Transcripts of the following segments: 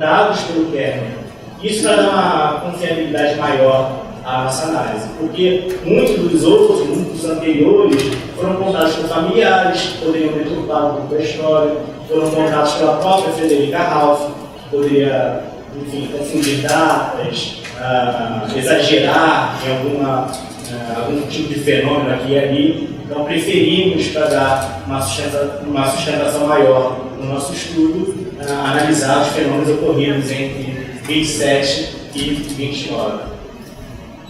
dados pelo Kerner. Isso para dar uma confiabilidade maior à nossa análise, porque muitos anteriores foram contados por familiares, que poderiam deturpar um pouco a história, foram contados pela própria Frederica Ralph, que poderia, enfim, confundir datas, exagerar em algum tipo de fenômeno aqui e ali. Então, preferimos, para dar uma sustentação maior no nosso estudo, analisar os fenômenos ocorridos entre 27 e 29.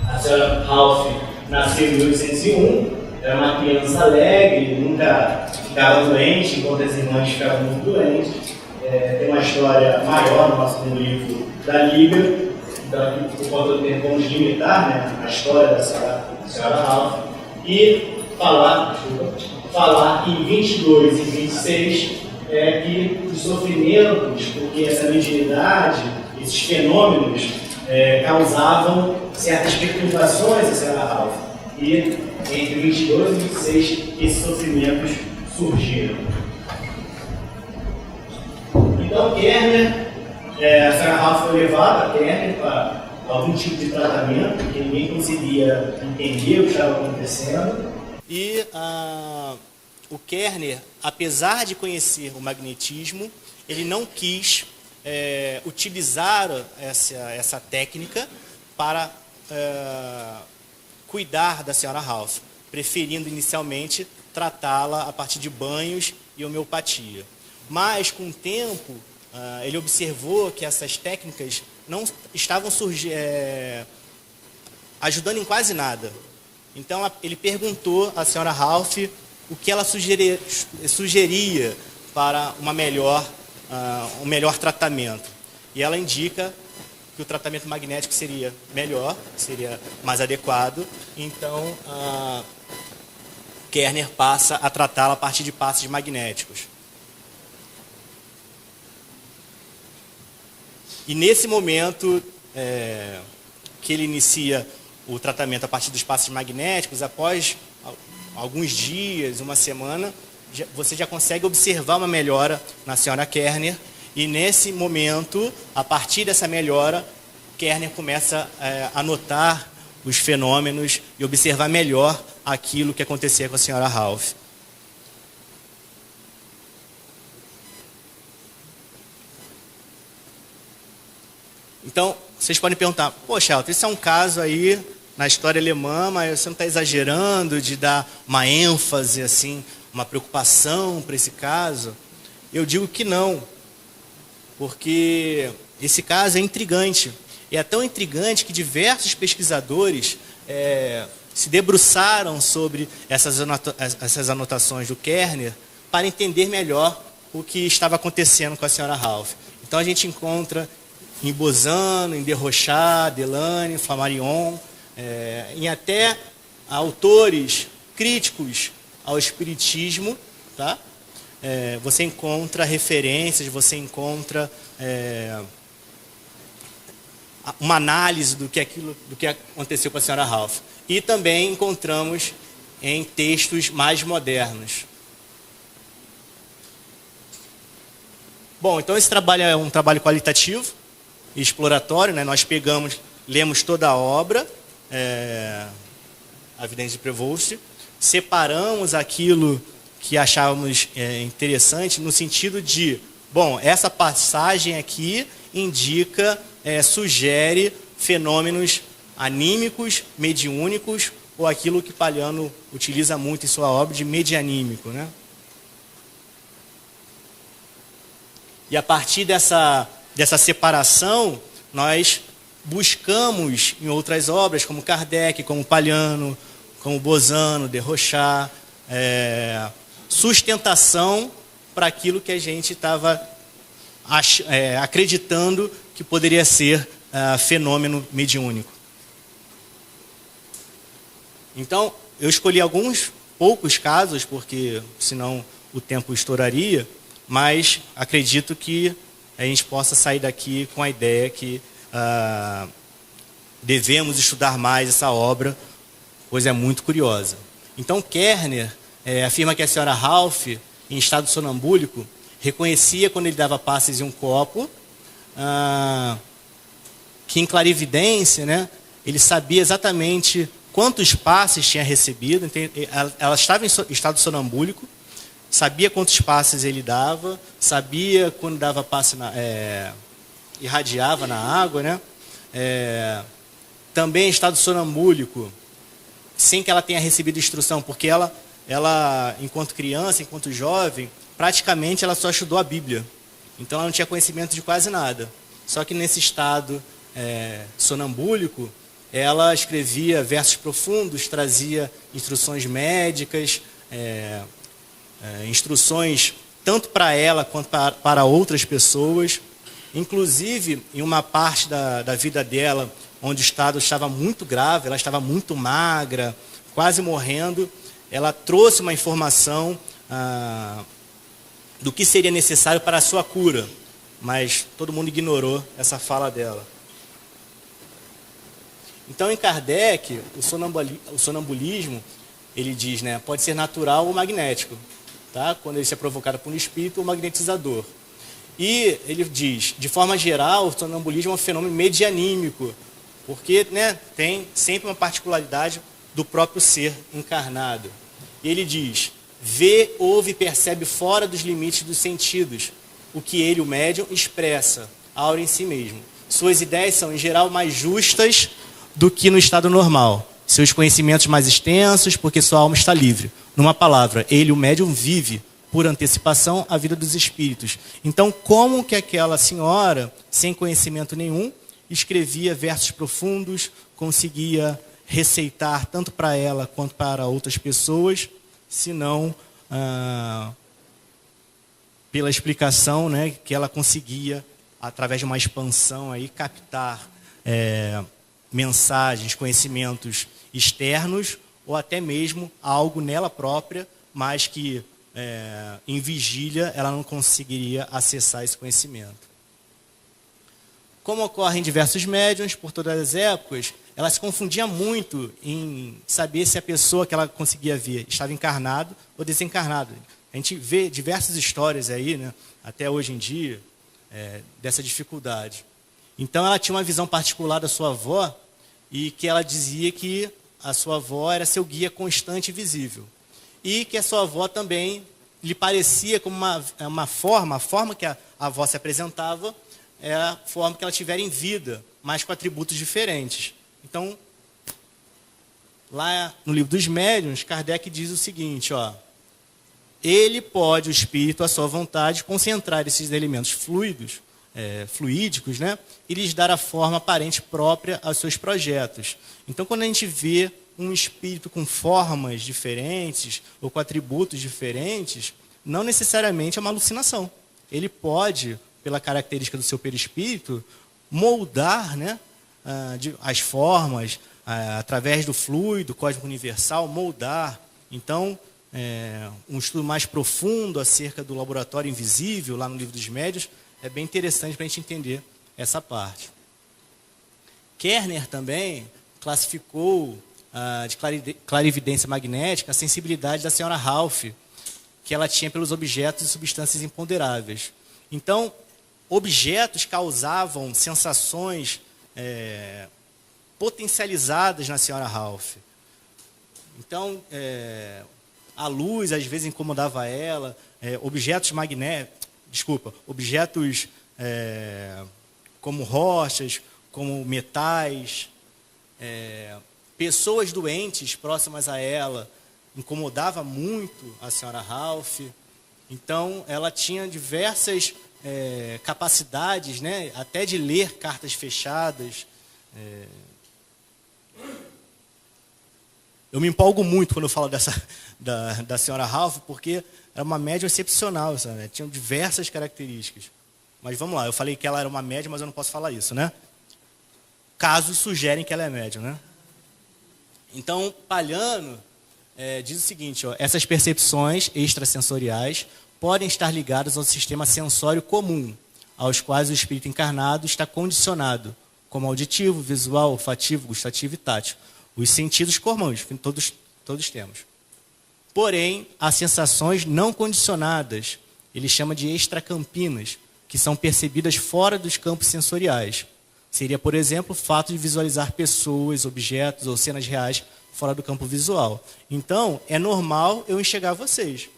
A senhora Ralph nasceu em 1801, era uma criança alegre, nunca ficava doente, enquanto as irmãs ficavam muito doentes. Tem uma história maior no nosso livro da Liga, então aqui, por conta do tempo, vamos limitar, né, a história da senhora Ralph e falar em 22 e 26 que os sofrimentos, porque essa mediunidade, esses fenômenos causavam certas perturbações à senhora Ralph. E entre 22 e 26 esses sofrimentos surgiram. Então Kerner, a senhora Ralph foi levada a Kerner para algum tipo de tratamento, porque ninguém conseguia entender o que estava acontecendo. E o Kerner, apesar de conhecer o magnetismo, ele não quis utilizar essa técnica para cuidar da senhora Ralph, preferindo inicialmente tratá-la a partir de banhos e homeopatia. Mas, com o tempo, ele observou que essas técnicas não estavam ajudando em quase nada. Então, ele perguntou à senhora Ralph o que ela sugeria para um melhor tratamento. E ela indica que o tratamento magnético seria melhor, seria mais adequado. Então, Kerner passa a tratá-la a partir de passes magnéticos. E nesse momento que ele inicia o tratamento a partir dos passes magnéticos, após alguns dias, uma semana, você já consegue observar uma melhora na senhora Kerner. E nesse momento, a partir dessa melhora, Kerner começa a notar os fenômenos e observar melhor aquilo que acontecia com a senhora Ralph. Então, vocês podem perguntar, poxa, Elton, isso é um caso aí na história alemã, mas você não está exagerando de dar uma ênfase, assim, uma preocupação para esse caso? Eu digo que não, porque esse caso é intrigante. E é tão intrigante que diversos pesquisadores se debruçaram sobre essas anotações do Kerner para entender melhor o que estava acontecendo com a senhora Ralph. Então a gente encontra em Bozano, em Desrochers, Delane, Flammarion, em até autores críticos ao espiritismo, tá? Você encontra referências, você encontra uma análise do que aconteceu com a senhora Ralph. E também encontramos em textos mais modernos. Bom, então esse trabalho é um trabalho qualitativo e exploratório, né? Nós lemos toda a obra, A Vidência de Prevost, separamos aquilo que achávamos interessante no sentido de, bom, essa passagem aqui indica, sugere fenômenos anímicos, mediúnicos, ou aquilo que Palhano utiliza muito em sua obra de medianímico, né? E a partir dessa separação, nós buscamos em outras obras, como Kardec, como Palhano, como Bozano, Desrochers, sustentação para aquilo que a gente estava acreditando que poderia ser fenômeno mediúnico. Então, eu escolhi poucos casos, porque senão o tempo estouraria, mas acredito que a gente possa sair daqui com a ideia que devemos estudar mais essa obra, pois é muito curiosa. Então, Kerner afirma que a senhora Ralph, em estado sonambúlico, reconhecia quando ele dava passes em um copo que em clarividência, né, ele sabia exatamente quantos passes tinha recebido. Ela estava em estado sonambúlico, sabia quantos passes ele dava, sabia quando dava passe, irradiava na água, né? Também em estado sonambúlico, sem que ela tenha recebido instrução, porque ela, enquanto criança, enquanto jovem, praticamente ela só estudou a Bíblia. Então ela não tinha conhecimento de quase nada. Só que nesse estado sonambúlico, ela escrevia versos profundos, trazia instruções médicas, instruções tanto para ela quanto para outras pessoas. Inclusive, em uma parte da vida dela, onde o estado estava muito grave, ela estava muito magra, quase morrendo, ela trouxe uma informação do que seria necessário para a sua cura, mas todo mundo ignorou essa fala dela. Então, em Kardec, o sonambulismo, ele diz, né, pode ser natural ou magnético, tá? Quando ele é provocado por um espírito ou magnetizador. E ele diz, de forma geral, o sonambulismo é um fenômeno medianímico, porque, né, tem sempre uma particularidade do próprio ser encarnado. E ele diz, vê, ouve e percebe fora dos limites dos sentidos o que ele, o médium, expressa, aura em si mesmo. Suas ideias são, em geral, mais justas do que no estado normal. Seus conhecimentos mais extensos, porque sua alma está livre. Numa palavra, ele, o médium, vive, por antecipação, a vida dos espíritos. Então, como que aquela senhora, sem conhecimento nenhum, escrevia versos profundos, conseguia receitar tanto para ela quanto para outras pessoas, se não pela explicação, né, que ela conseguia, através de uma expansão, aí, captar mensagens, conhecimentos externos, ou até mesmo algo nela própria, mas que em vigília ela não conseguiria acessar esse conhecimento. Como ocorre em diversos médiuns, por todas as épocas, ela se confundia muito em saber se a pessoa que ela conseguia ver estava encarnado ou desencarnado. A gente vê diversas histórias aí, né, até hoje em dia, dessa dificuldade. Então ela tinha uma visão particular da sua avó, e que ela dizia que a sua avó era seu guia constante e visível. E que a sua avó também lhe parecia como a forma que a avó se apresentava, era a forma que ela tivera em vida, mas com atributos diferentes. Então, lá no livro dos médiuns, Kardec diz o seguinte, ó, ele pode, o espírito, à sua vontade, concentrar esses elementos fluídicos, né, e lhes dar a forma aparente própria aos seus projetos. Então, quando a gente vê um espírito com formas diferentes ou com atributos diferentes, não necessariamente é uma alucinação. Ele pode, pela característica do seu perispírito, moldar, né, as formas, através do fluido cósmico universal, moldar. Então, um estudo mais profundo acerca do laboratório invisível, lá no livro dos médiuns, é bem interessante para a gente entender essa parte. Kerner também classificou de clarividência magnética a sensibilidade da senhora Ralph, que ela tinha pelos objetos e substâncias imponderáveis. Então, objetos causavam sensações potencializadas na senhora Ralph. Então, a luz às vezes incomodava ela, objetos como rochas, como metais, pessoas doentes próximas a ela, incomodava muito a senhora Ralph. Então, ela tinha diversas capacidades, né, até de ler cartas fechadas. Eu me empolgo muito quando eu falo da senhora Ralph, porque era uma médium excepcional, sabe? Tinha diversas características. Mas vamos lá, eu falei que ela era uma médium, mas eu não posso falar isso, né? Casos sugerem que ela é médium, né? Então, Palhano diz o seguinte, ó, essas percepções extrasensoriais podem estar ligadas ao sistema sensório comum, aos quais o espírito encarnado está condicionado, como auditivo, visual, olfativo, gustativo e tátil. Os sentidos comuns, que todos temos. Porém, há sensações não condicionadas, ele chama de extracampinas, que são percebidas fora dos campos sensoriais. Seria, por exemplo, o fato de visualizar pessoas, objetos ou cenas reais fora do campo visual. Então, é normal eu enxergar vocês.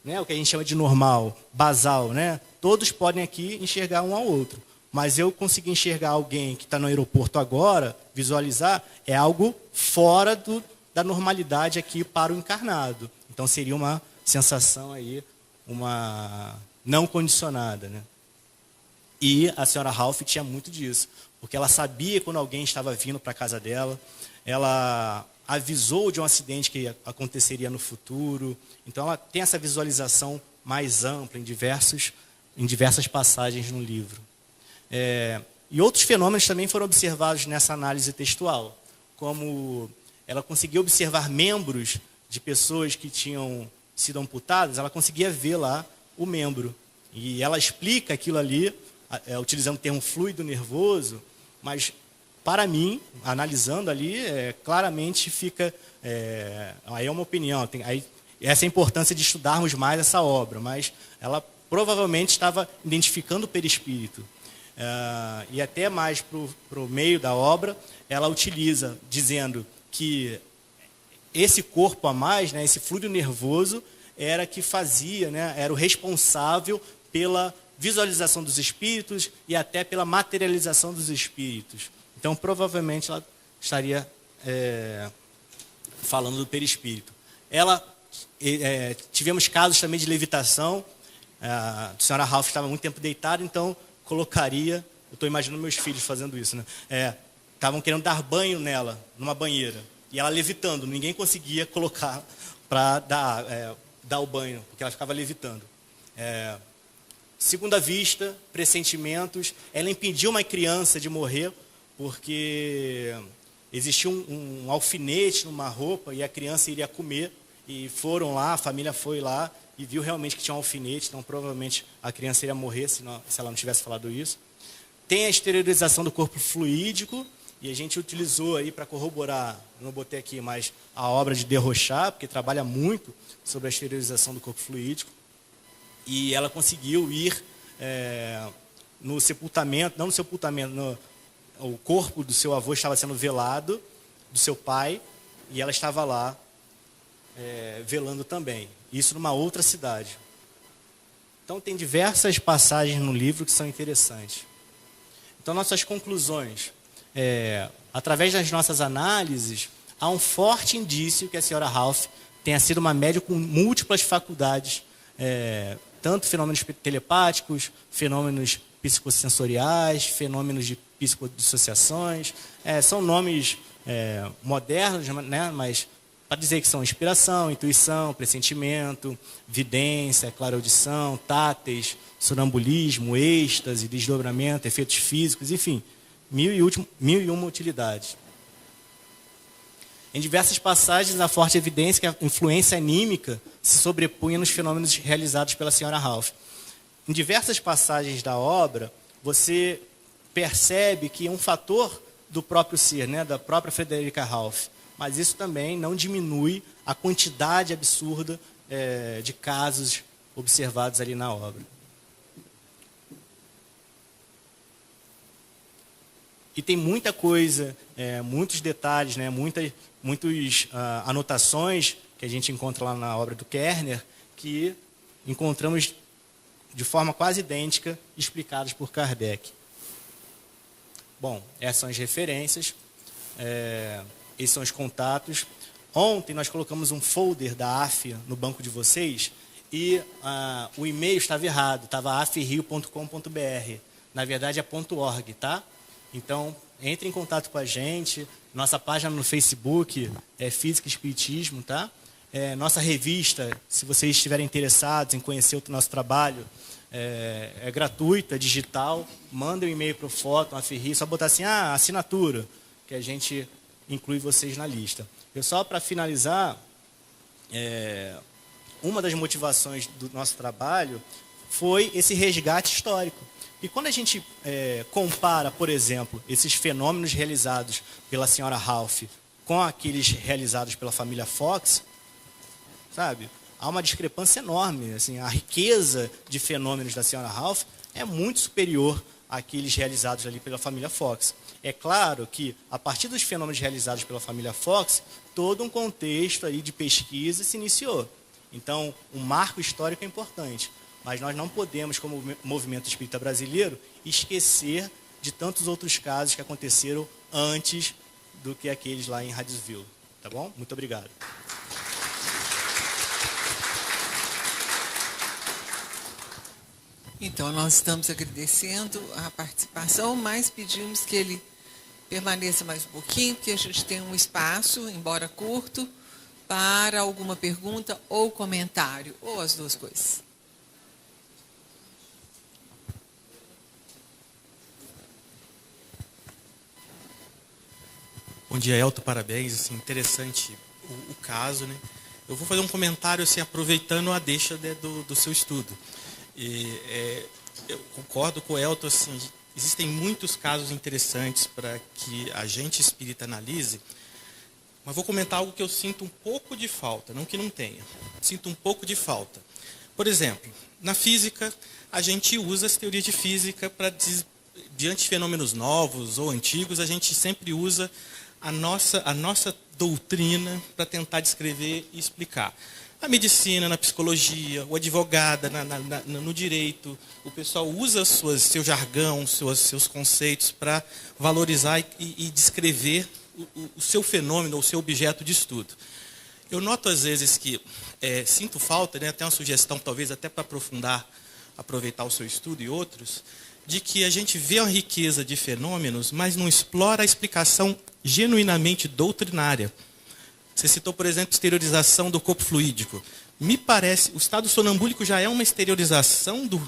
Né? O que a gente chama de normal, basal. Né? Todos podem aqui enxergar um ao outro. Mas eu conseguir enxergar alguém que está no aeroporto agora, visualizar, é algo fora da normalidade aqui para o encarnado. Então, seria uma sensação aí, uma não condicionada. Né? E a senhora Ralph tinha muito disso, porque ela sabia quando alguém estava vindo para a casa dela, ela avisou de um acidente que aconteceria no futuro. Então, ela tem essa visualização mais ampla em diversas passagens no livro. E outros fenômenos também foram observados nessa análise textual, como ela conseguia observar membros de pessoas que tinham sido amputadas, ela conseguia ver lá o membro. E ela explica aquilo ali, utilizando o termo fluido nervoso, mas, para mim, analisando ali, claramente fica... aí é uma opinião, essa é a importância de estudarmos mais essa obra, mas ela provavelmente estava identificando o perispírito. E até mais para o meio da obra, ela utiliza, dizendo que esse corpo a mais, né, esse fluido nervoso, era que fazia, né, era o responsável pela visualização dos espíritos e até pela materialização dos espíritos. Então, provavelmente, ela estaria falando do perispírito. Tivemos casos também de levitação. A senhora Ralph estava muito tempo deitada, então colocaria... Eu estou imaginando meus filhos fazendo isso, né? Estavam querendo dar banho nela, numa banheira. E ela levitando, ninguém conseguia colocar para dar o banho, porque ela ficava levitando. Segunda vista, pressentimentos, ela impediu uma criança de morrer, porque existia um alfinete numa roupa e a criança iria comer, e foram lá, a família foi lá e viu realmente que tinha um alfinete, então provavelmente a criança iria morrer se ela não tivesse falado isso. Tem a exteriorização do corpo fluídico, e a gente utilizou aí para corroborar, não botei aqui, mas a obra de Desrochers, porque trabalha muito sobre a exteriorização do corpo fluídico. E ela conseguiu ir no sepultamento, não no sepultamento, o corpo do seu avô estava sendo velado, do seu pai, e ela estava lá velando também. Isso numa outra cidade. Então tem diversas passagens no livro que são interessantes. Então, nossas conclusões. Através das nossas análises, há um forte indício que a senhora Ralph tenha sido uma médium com múltiplas faculdades, tanto fenômenos telepáticos, fenômenos psicossensoriais, fenômenos de psicodissociações. São nomes modernos, né? Mas para dizer que são inspiração, intuição, pressentimento, vidência, clareaudição, táteis, sonambulismo, êxtase, desdobramento, efeitos físicos, enfim, mil e uma utilidades. Em diversas passagens, há forte evidência que a influência anímica se sobrepunha nos fenômenos realizados pela senhora Ralph. Em diversas passagens da obra, você percebe que é um fator do próprio ser, né, da própria Frederica Ralph, mas isso também não diminui a quantidade absurda de casos observados ali na obra. E tem muita coisa, muitos detalhes, né, muitas anotações que a gente encontra lá na obra do Kerner, que encontramos de forma quase idêntica, explicadas por Kardec. Bom, essas são as referências, esses são os contatos. Ontem nós colocamos um folder da AFIA no banco de vocês e o e-mail estava errado, estava afrio.com.br. Na verdade é .org, tá? Então, entre em contato com a gente. Nossa página no Facebook é Física e Espiritismo, tá? Nossa revista, se vocês estiverem interessados em conhecer o nosso trabalho, é gratuita, digital. Manda um e-mail para o Fóton, a Ferri, só botar assim, assinatura, que a gente inclui vocês na lista. Eu só para finalizar, uma das motivações do nosso trabalho foi esse resgate histórico. E quando a gente compara, por exemplo, esses fenômenos realizados pela senhora Ralph com aqueles realizados pela família Fox, sabe, há uma discrepância enorme. Assim, a riqueza de fenômenos da senhora Ralph é muito superior àqueles realizados ali pela família Fox. É claro que, a partir dos fenômenos realizados pela família Fox, todo um contexto aí de pesquisa se iniciou. Então, o marco histórico é importante, mas nós não podemos, como movimento espírita brasileiro, esquecer de tantos outros casos que aconteceram antes do que aqueles lá em Hadesville. Tá bom? Muito obrigado. Então, nós estamos agradecendo a participação, mas pedimos que ele permaneça mais um pouquinho, porque a gente tem um espaço, embora curto, para alguma pergunta ou comentário, ou as duas coisas. Bom dia, Elton, parabéns, assim, interessante o caso, né? Eu vou fazer um comentário, assim, aproveitando a deixa, né, do seu estudo. Eu concordo com o Elton, assim, existem muitos casos interessantes para que a gente espírita analise, mas vou comentar algo que eu sinto um pouco de falta, não que não tenha, sinto um pouco de falta. Por exemplo, na física, a gente usa as teorias de física para, diante de fenômenos novos ou antigos, a gente sempre usa a nossa doutrina para tentar descrever e explicar. Na medicina, na psicologia, o advogado, no direito, o pessoal usa seu jargão, seus conceitos para valorizar e descrever o seu fenômeno, o seu objeto de estudo. Eu noto às vezes que sinto falta, né, até uma sugestão, talvez até para aprofundar, aproveitar o seu estudo e outros, de que a gente vê uma riqueza de fenômenos, mas não explora a explicação genuinamente doutrinária. Você citou, por exemplo, exteriorização do corpo fluídico. Me parece, o estado sonambúlico já é uma exteriorização do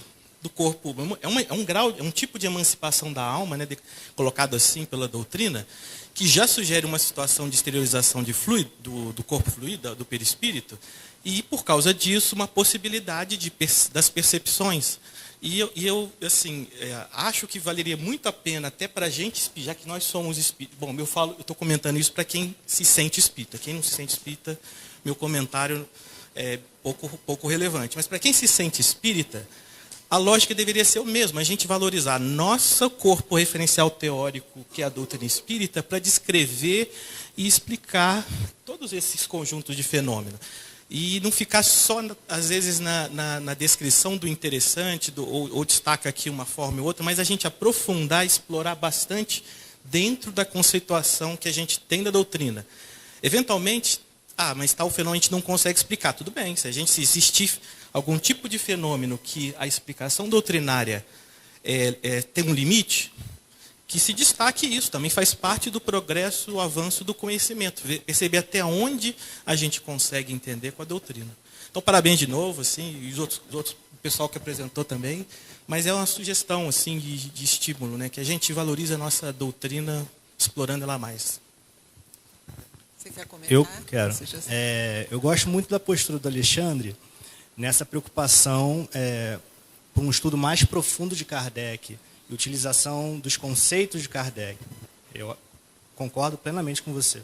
corpo, é um grau, é um tipo de emancipação da alma, né, colocado assim pela doutrina, que já sugere uma situação de exteriorização de fluido, do corpo fluido, do perispírito, e, por causa disso, uma possibilidade das percepções. E eu assim, acho que valeria muito a pena, até para a gente, já que nós somos espíritas. Bom, eu estou comentando isso para quem se sente espírita. Quem não se sente espírita, meu comentário é pouco relevante. Mas para quem se sente espírita, a lógica deveria ser o mesmo, a gente valorizar nosso corpo referencial teórico, que é a doutrina espírita, para descrever e explicar todos esses conjuntos de fenômenos. E não ficar só, às vezes, na descrição do interessante, ou destaca aqui uma forma ou outra, mas a gente aprofundar, explorar bastante dentro da conceituação que a gente tem da doutrina. Eventualmente, mas tal fenômeno a gente não consegue explicar. Tudo bem, se existir algum tipo de fenômeno que a explicação doutrinária tem um limite, que se destaque isso, também faz parte do progresso, o avanço do conhecimento, perceber até onde a gente consegue entender com a doutrina. Então, parabéns de novo, assim, e os outros, o pessoal que apresentou também, mas é uma sugestão assim, de estímulo, né, que a gente valorize a nossa doutrina explorando ela mais. Você quer comentar? Eu quero. Eu gosto muito da postura do Alexandre nessa preocupação por um estudo mais profundo de Kardec e utilização dos conceitos de Kardec. Eu concordo plenamente com você.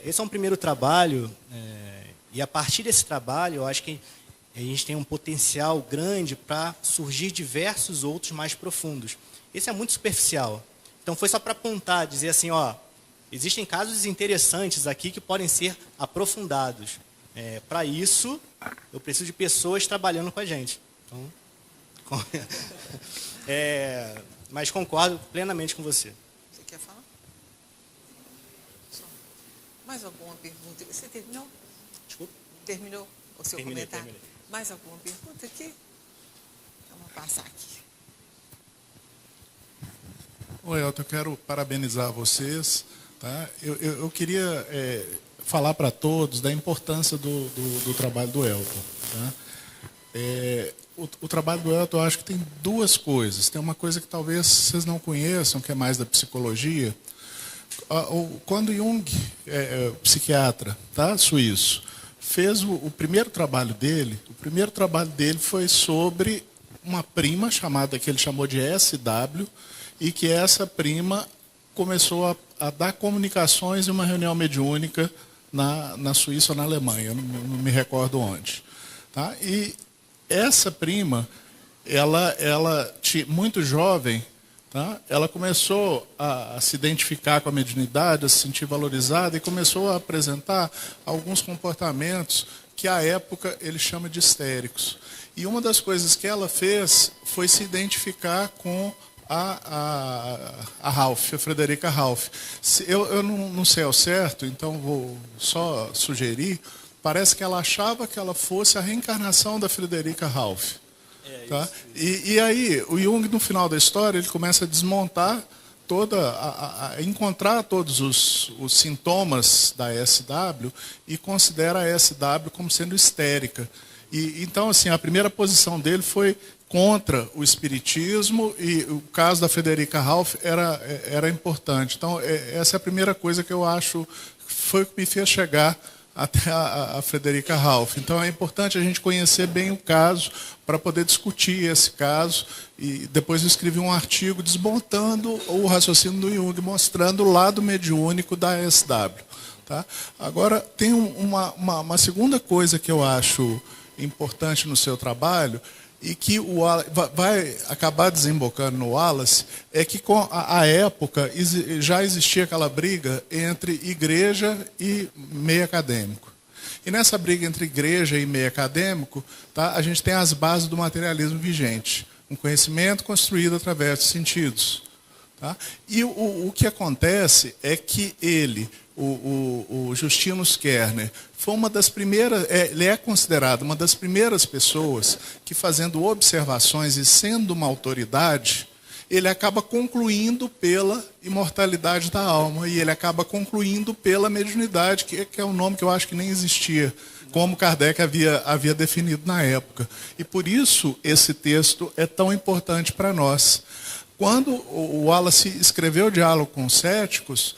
Esse é um primeiro trabalho, e a partir desse trabalho, eu acho que a gente tem um potencial grande para surgir diversos outros mais profundos. Esse é muito superficial. Então, foi só para apontar, dizer assim, existem casos interessantes aqui que podem ser aprofundados. Para isso, eu preciso de pessoas trabalhando com a gente. Então, mas concordo plenamente com você. Você quer falar? Mais alguma pergunta? Você terminou? Desculpa? Terminou o seu comentário? Terminei. Mais alguma pergunta aqui? Vamos passar aqui. Oi, Elton, eu quero parabenizar vocês. Tá? Eu queria falar para todos da importância do trabalho do Elton. Tá? O trabalho do Elton, eu acho que tem duas coisas. Tem uma coisa que talvez vocês não conheçam, que é mais da psicologia. Quando Jung, psiquiatra, tá, suíço, fez o primeiro trabalho dele, foi sobre uma prima chamada, que ele chamou de SW, e que essa prima começou a dar comunicações em uma reunião mediúnica na Suíça ou na Alemanha, eu não me recordo onde. Tá? E essa prima muito jovem, tá? Ela começou a se identificar com a mediunidade, a se sentir valorizada e começou a apresentar alguns comportamentos que, à época, ele chama de histéricos. E uma das coisas que ela fez foi se identificar com a Ralph, a Frederica Ralph. Eu não sei ao certo, então vou só sugerir. Parece que ela achava que ela fosse a reencarnação da Frederica Ralph. Tá? E aí, o Jung, no final da história, ele começa a desmontar a encontrar todos os sintomas da SW e considera a SW como sendo histérica. Então, assim, a primeira posição dele foi contra o espiritismo e o caso da Frederica Ralph era importante. Então, essa é a primeira coisa que eu acho foi o que me fez chegar até a Frederica Ralph. Então, é importante a gente conhecer bem o caso para poder discutir esse caso. E depois eu escrevi um artigo desmontando o raciocínio do Jung, mostrando o lado mediúnico da SW. Tá? Agora, tem uma segunda coisa que eu acho importante no seu trabalho e que vai acabar desembocando no Wallace, é que com a época já existia aquela briga entre igreja e meio acadêmico. E nessa briga entre igreja e meio acadêmico, tá, a gente tem as bases do materialismo vigente, um conhecimento construído através dos sentidos. Tá? E o que acontece é que o Justinus Kerner foi uma das primeiras, ele é considerado uma das primeiras pessoas que, fazendo observações e sendo uma autoridade, ele acaba concluindo pela imortalidade da alma e ele acaba concluindo pela mediunidade, que é um nome que eu acho que nem existia, como Kardec havia definido na época. E por isso esse texto é tão importante para nós. Quando o Wallace escreveu o Diálogo com os Céticos,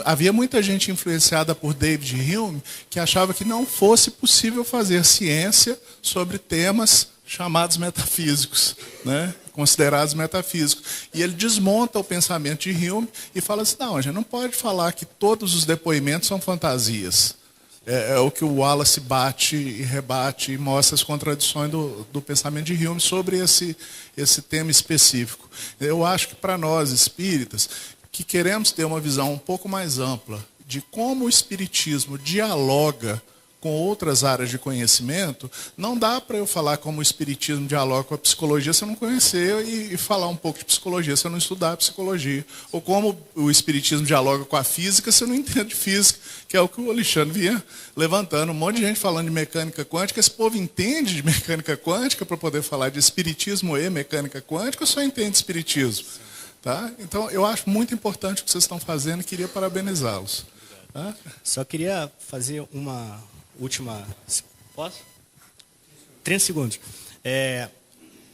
havia muita gente influenciada por David Hume que achava que não fosse possível fazer ciência sobre temas chamados metafísicos, né? Considerados metafísicos. E ele desmonta o pensamento de Hume e fala assim, não, a gente não pode falar que todos os depoimentos são fantasias. É o que o Wallace bate e rebate e mostra as contradições do pensamento de Hume sobre esse tema específico. Eu acho que para nós espíritas, que queremos ter uma visão um pouco mais ampla de como o espiritismo dialoga com outras áreas de conhecimento, não dá para eu falar como o espiritismo dialoga com a psicologia se eu não conhecer e falar um pouco de psicologia se eu não estudar psicologia. Ou como o espiritismo dialoga com a física se eu não entendo de física, que é o que o Alexandre vinha levantando. Um monte de gente falando de mecânica quântica, esse povo entende de mecânica quântica para poder falar de espiritismo e mecânica quântica ou só entende de espiritismo? Tá? Então, eu acho muito importante o que vocês estão fazendo e queria parabenizá-los. Tá? Só queria fazer uma última... Posso? 30 segundos.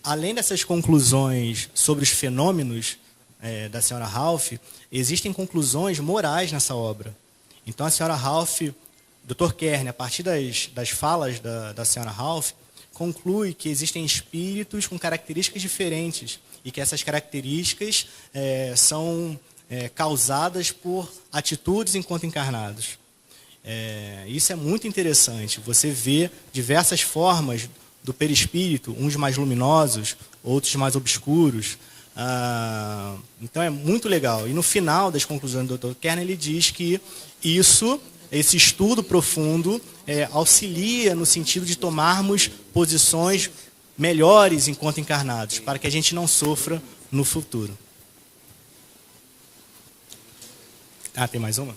Além dessas conclusões sobre os fenômenos da senhora Ralph, existem conclusões morais nessa obra. Então, a senhora Ralph, Dr. Kerner, a partir das falas da senhora Ralph, conclui que existem espíritos com características diferentes e que essas características são causadas por atitudes enquanto encarnados. Isso é muito interessante. Você vê diversas formas do perispírito, uns mais luminosos, outros mais obscuros. Então é muito legal. E no final das conclusões do Dr. Kerner, ele diz que esse estudo profundo auxilia no sentido de tomarmos posições melhores enquanto encarnados, para que a gente não sofra no futuro. Tem mais uma?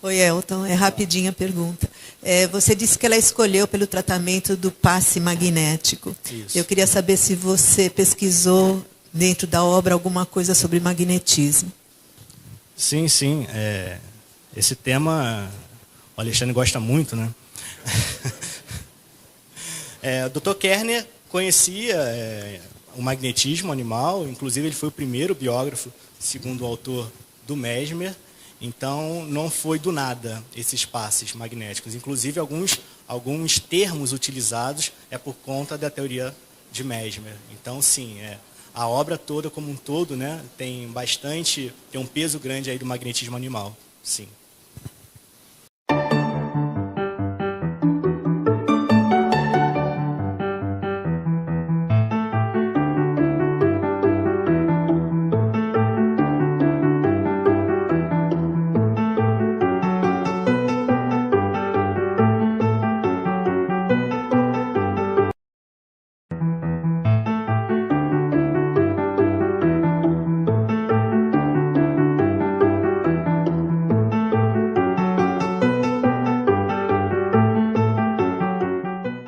Oi, Elton, é rapidinha a pergunta. Você disse que ela escolheu pelo tratamento do passe magnético. Isso. Eu queria saber se você pesquisou dentro da obra alguma coisa sobre magnetismo. Sim. Esse tema o Alexandre gosta muito, né? O Dr. Kerner conhecia o magnetismo animal, inclusive ele foi o primeiro biógrafo, segundo o autor, do Mesmer. Então, não foi do nada esses passes magnéticos. Inclusive, alguns termos utilizados por conta da teoria de Mesmer. Então, sim, a obra toda como um todo, né, tem um peso grande aí do magnetismo animal. Sim.